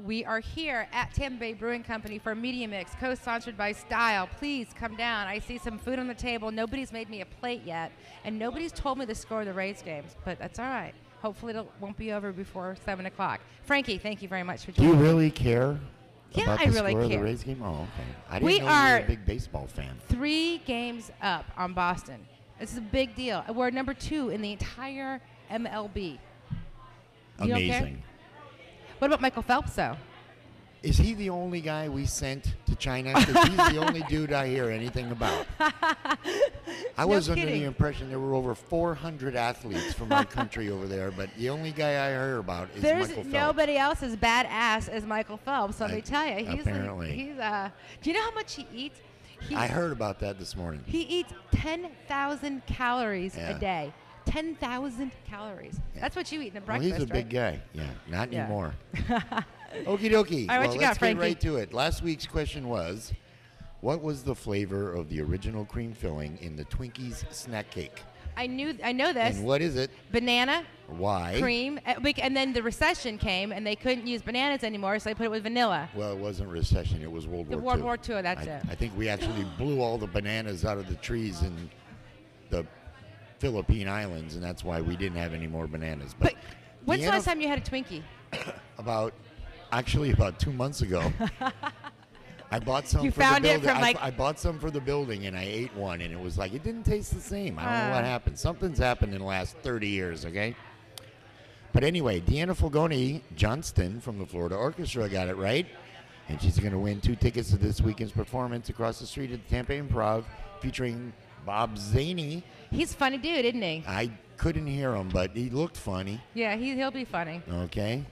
We are here at Tampa Bay Brewing Company for Media Mix, co-sponsored by Style. Please come down. I see some food on the table. Nobody's made me a plate yet, and nobody's told me the score of the Rays games, but that's all right. Hopefully it won't be over before 7 o'clock. Frankie, thank you very much for joining Do you me. really care Yeah, about I the really score of the care. Rays game? Oh, okay. I didn't We know you are were a big baseball fan. 3 games up on Boston. This is a big deal. We're number 2 in the entire MLB. You don't care? Amazing. What about Michael Phelps, though? Is he the only guy we sent to China? Because he's the only dude I hear anything about. I was under the impression there were over 400 athletes from our country over there, but the only guy I hear about is Michael Phelps. There's nobody else as badass as Michael Phelps. Let me tell you, apparently. Do you know how much he eats? I heard about that this morning. He eats 10,000 calories Yeah. a day. 10,000 calories. Yeah. That's what you eat in a Well, breakfast, he's a big guy. Yeah, not Yeah. anymore. Okie dokie. All right, what Well, you let's got, Frankie? get right to it. Last week's question was, what was the flavor of the original cream filling in the Twinkies snack cake? I know this. And what is it? Banana, Why? cream, and then the recession came, and they couldn't use bananas anymore, so they put it with vanilla. Well, it wasn't recession. It was World The War II. World War II, that's it. I think we actually blew all the bananas out of the trees in the Philippine Islands, and that's why we didn't have any more bananas. But when's the last time you had a Twinkie? About 2 months ago. I bought some You for found the it building. from, like- I bought some for the building, and I ate one, and it was like, it didn't taste the same. I don't know what happened. Something's happened in the last 30 years, okay? But anyway, Deanna Fulgoni Johnston from the Florida Orchestra got it right, and she's going to win 2 tickets to this weekend's performance across the street at the Tampa Improv featuring Bob Zaney. He's a funny dude, isn't he? I couldn't hear him, but he looked funny. Yeah, he'll be funny. Okay.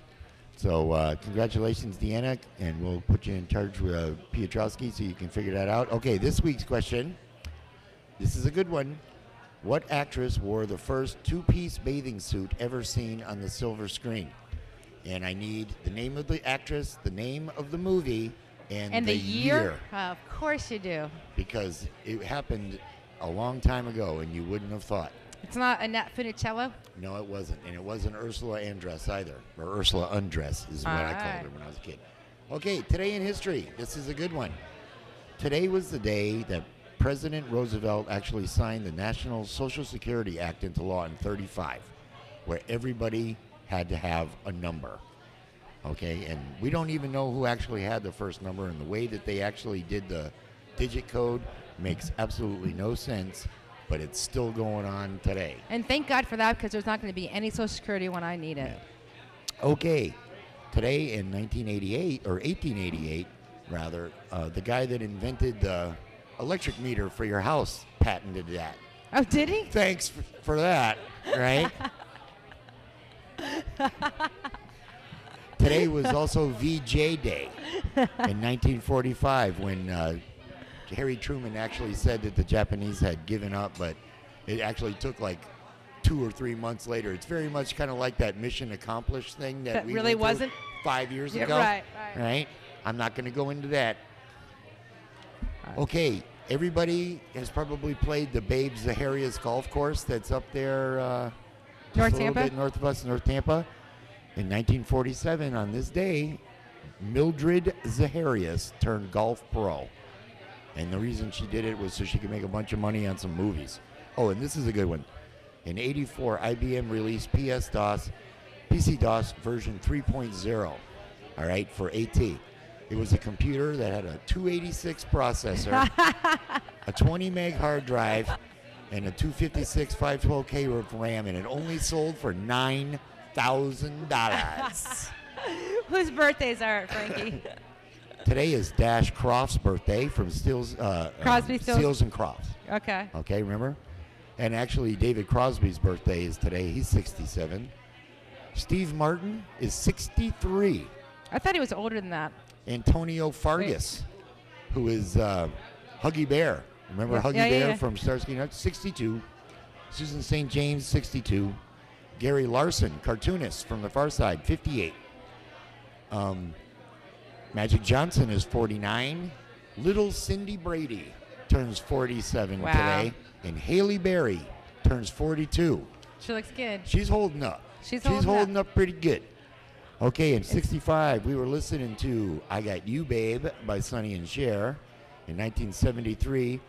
So congratulations, Deanna, and we'll put you in charge with Piotrowski so you can figure that out. Okay, this week's question. This is a good one. What actress wore the first 2-piece bathing suit ever seen on the silver screen? And I need the name of the actress, the name of the movie, and the year? Of course you do. Because it happened a long time ago, and you wouldn't have thought. It's not Annette Funicello? No, it wasn't. And it wasn't Ursula Andress either. Or Ursula Undress is what I called her when I was a kid. Okay, today in history. This is a good one. Today was the day that President Roosevelt actually signed the National Social Security Act into law in 1935, where everybody had to have a number. Okay, and we don't even know who actually had the first number, and the way that they actually did the digit code makes absolutely no sense. But it's still going on today. And thank God for that, because there's not going to be any Social Security when I need it. Yeah. Okay. Today in 1988, or 1888, rather, the guy that invented the electric meter for your house patented that. Oh, did he? Thanks for that, right? Today was also VJ Day in 1945 when Harry Truman actually said that the Japanese had given up, but it actually took like 2 or 3 months later. It's very much kind of like that mission accomplished thing that we really went through wasn't 5 years Yeah, ago. right. I'm not going to go into that. Okay, everybody has probably played the Babe Zaharias golf course that's up there just North a little Tampa? bit north of us, North Tampa. In 1947, on this day, Mildred Zaharias turned golf pro. And the reason she did it was so she could make a bunch of money on some movies. Oh, and this is a good one. In 84, IBM released PC-DOS version 3.0, all right, for AT. It was a computer that had a 286 processor, a 20 meg hard drive, and a 256 512K of RAM, and it only sold for $9,000. Whose birthdays are it, Frankie? Today is Dash Croft's birthday from Crosby, Stills? Seals and Crofts. Okay. Okay, remember? And actually, David Crosby's birthday is today. He's 67. Steve Martin is 63. I thought he was older than that. Antonio Fargas, who is Huggy Bear. Remember Huggy Bear from Starsky and Hutch? 62. Susan St. James, 62. Gary Larson, cartoonist from The Far Side, 58. Magic Johnson is 49. Little Cindy Brady turns 47 today. And Haley Berry turns 42. She looks good. She's holding up. She's holding up pretty good. Okay, in 65, we were listening to I Got You, Babe by Sonny and Cher. In 1973,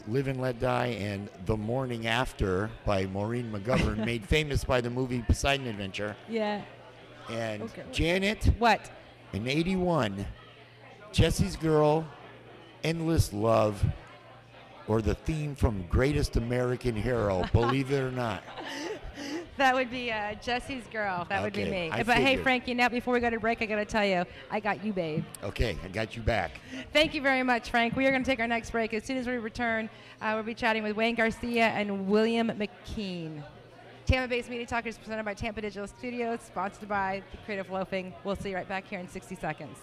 Live and Let Die and The Morning After by Maureen McGovern, made famous by the movie Poseidon Adventure. Yeah. And Okay. Janet, What? in 81, Jesse's Girl, Endless Love, or the theme from Greatest American Hero, believe it or not. That would be Jesse's Girl. That would be Okay, me. I But hey, figured. Frankie, now before we go to break, I got to tell you, I got you, babe. Okay, I got you back. Thank you very much, Frank. We are going to take our next break. As soon as we return, we'll be chatting with Wayne Garcia and William McKean. Tampa-based Media Talk is presented by Tampa Digital Studios, sponsored by the Creative Loafing. We'll see you right back here in 60 seconds.